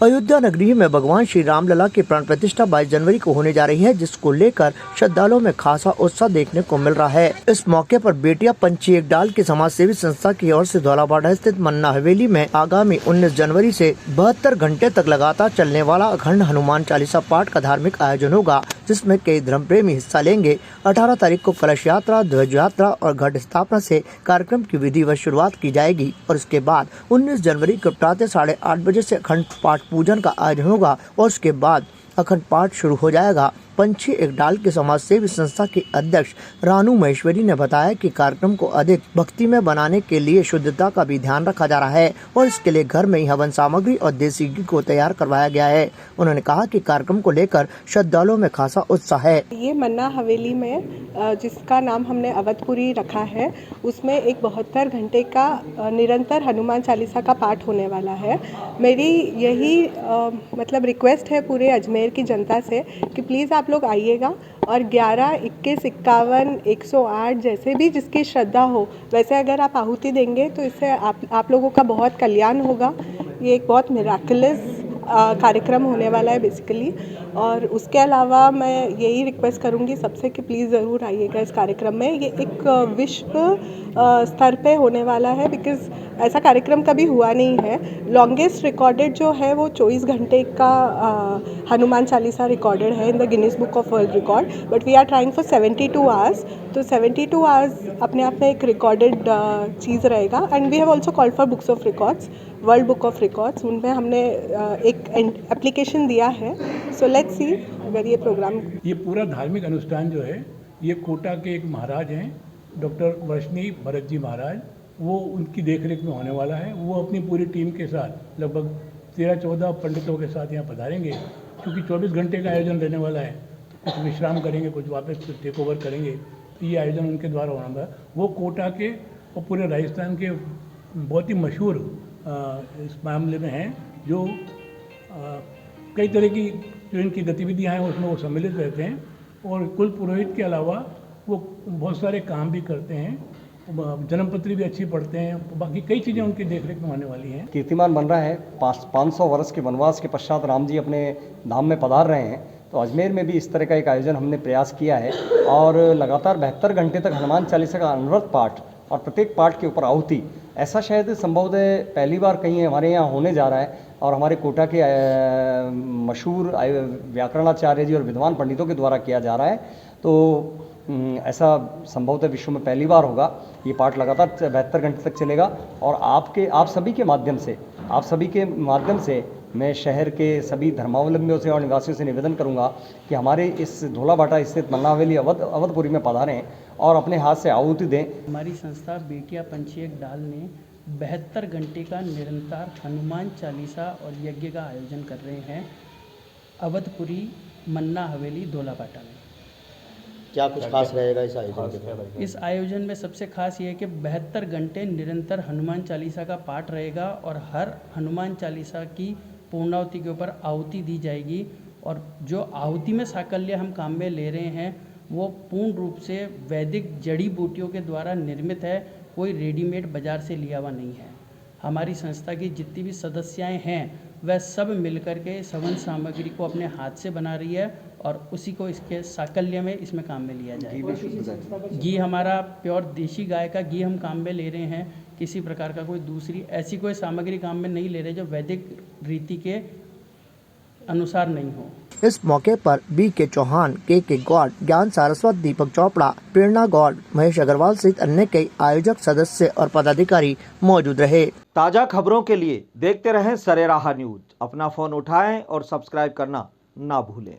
अयोध्या नगरी में भगवान श्री रामलला की प्राण प्रतिष्ठा 22 जनवरी को होने जा रही है, जिसको लेकर श्रद्धालुओं में खासा उत्साह देखने को मिल रहा है। इस मौके पर बेटिया पंछी एक डाल की समाज सेवी संस्था की ओर से धौलाबाड़ा स्थित मन्ना हवेली में आगामी 19 जनवरी से 72 घंटे तक लगातार चलने वाला अखंड हनुमान चालीसा पाठ का धार्मिक आयोजन होगा, जिसमें कई धर्म प्रेमी हिस्सा लेंगे। 18 तारीख को कलश यात्रा, ध्वज यात्रा और घट स्थापना से कार्यक्रम की विधिवत शुरुआत की जाएगी और इसके बाद 19 जनवरी को प्रातः 8:30 बजे से अखंड पाठ पूजन का आयोजन होगा और उसके बाद अखंड पाठ शुरू हो जाएगा। पंछी एक डाल के समाज सेवी संस्था की अध्यक्ष रानू महेश्वरी ने बताया कि कार्यक्रम को अधिक भक्तिमय बनाने के लिए शुद्धता का भी ध्यान रखा जा रहा है और इसके लिए घर में ही हवन सामग्री और देसी घी को तैयार करवाया गया है। उन्होंने कहा कि कार्यक्रम को लेकर श्रद्धालुओं में खासा उत्साह है। ये मन्ना हवेली में जिसका नाम हमने अवधपुरी रखा है, उसमें एक 72 घंटे का निरंतर हनुमान चालीसा का पाठ होने वाला है। मेरी यही मतलब रिक्वेस्ट है पूरे अजमेर की जनता से कि प्लीज़ आप लोग आइएगा और 11, 21, 51, 108 जैसे भी जिसकी श्रद्धा हो वैसे अगर आप आहुति देंगे तो इससे आप लोगों का बहुत कल्याण होगा। ये एक बहुत मिराकुलस कार्यक्रम होने वाला है बेसिकली। और उसके अलावा मैं यही रिक्वेस्ट करूंगी सबसे कि प्लीज़ ज़रूर आइएगा इस कार्यक्रम में। ये एक विश्व स्तर पे होने वाला है, बिकॉज़ ऐसा कार्यक्रम कभी हुआ नहीं है। लॉन्गेस्ट रिकॉर्डेड जो है वो 24 घंटे का हनुमान चालीसा रिकॉर्डेड है in the Guinness book of world record, but we are trying for 72 hours. तो 72 आवर्स अपने आप में एक रिकॉर्डेड चीज़ रहेगा। And we have also called for books of records, world book of records, उनमें हमने एक एप्लीकेशन दिया है। सो लेट्स सी अगर ये प्रोग्राम, ये पूरा धार्मिक अनुष्ठान जो है ये कोटा के एक महाराज हैं, डॉक्टर वर्षनी भरत जी महाराज, वो उनकी देखरेख में होने वाला है। वो अपनी पूरी टीम के साथ लगभग 13-14 पंडितों के साथ यहाँ पधारेंगे, क्योंकि 24 घंटे का आयोजन रहने वाला है। कुछ विश्राम करेंगे, कुछ वापस टेक ओवर करेंगे, तो ये आयोजन उनके द्वारा होना है। वो कोटा के और पूरे राजस्थान के बहुत ही मशहूर इस मामले में हैं, जो कई तरह की जो इनकी गतिविधियाँ हैं उसमें वो सम्मिलित रहते हैं। और कुल पुरोहित के अलावा वो बहुत सारे काम भी करते हैं, जन्मपत्री भी अच्छी पढ़ते हैं, बाकी कई चीज़ें उनकी देखरेख में होने वाली हैं। कीर्तिमान बन रहा है। 500 वर्ष के वनवास के पश्चात राम जी अपने धाम में पधार रहे हैं, तो अजमेर में भी इस तरह का एक आयोजन हमने प्रयास किया है और लगातार 72 घंटे तक हनुमान चालीसा का अनवरत पाठ और प्रत्येक पाठ के ऊपर आहुति, ऐसा शायद संभवतः पहली बार कहीं हमारे यहाँ होने जा रहा है। और हमारे कोटा के मशहूर व्याकरणाचार्य जी और विद्वान पंडितों के द्वारा किया जा रहा है। तो ऐसा संभवतः विश्व में पहली बार होगा। ये पाठ लगातार 72 घंटे तक चलेगा और आप सभी के माध्यम से मैं शहर के सभी धर्मावलंबियों से और निवासियों से निवेदन करूंगा कि हमारे इस धौलाबाड़ा स्थित मन्ना हवेली अवधपुरी में पधारें और अपने हाथ से आहुति दें। हमारी संस्था बेटिया पंछी एक डाल ने 72 घंटे का निरंतर हनुमान चालीसा और यज्ञ का आयोजन कर रहे हैं अवधपुरी मन्ना हवेली धौलाबाड़ा में। क्या कुछ खास रहेगा इस आयोजन? इस आयोजन में सबसे खास ये है कि 72 घंटे निरंतर हनुमान चालीसा का पाठ रहेगा और हर हनुमान चालीसा की पूर्णाहुति के ऊपर आहुति दी जाएगी। और जो आहुति में साकल्य हम काम में ले रहे हैं वो पूर्ण रूप से वैदिक जड़ी बूटियों के द्वारा निर्मित है, कोई रेडीमेड बाज़ार से लिया हुआ नहीं है। हमारी संस्था की जितनी भी सदस्याएं हैं वह सब मिलकर के हवन सामग्री को अपने हाथ से बना रही है और उसी को इसके साकल्य में इसमें काम में लिया जाएगा। घी हमारा प्योर देशी गाय का घी हम काम में ले रहे हैं, किसी प्रकार का कोई दूसरी ऐसी कोई सामग्री काम में नहीं ले रहे जो वैदिक रीति के अनुसार नहीं हो। इस मौके पर B.K. चौहान, K.K. गौड़, ज्ञान सारस्वत, दीपक चोपड़ा, प्रेरणा गौड़, महेश अग्रवाल सहित अन्य कई आयोजक, सदस्य और पदाधिकारी मौजूद रहे। ताजा खबरों के लिए देखते रहें सरेराह न्यूज। अपना फोन उठाएं और सब्सक्राइब करना ना भूलें।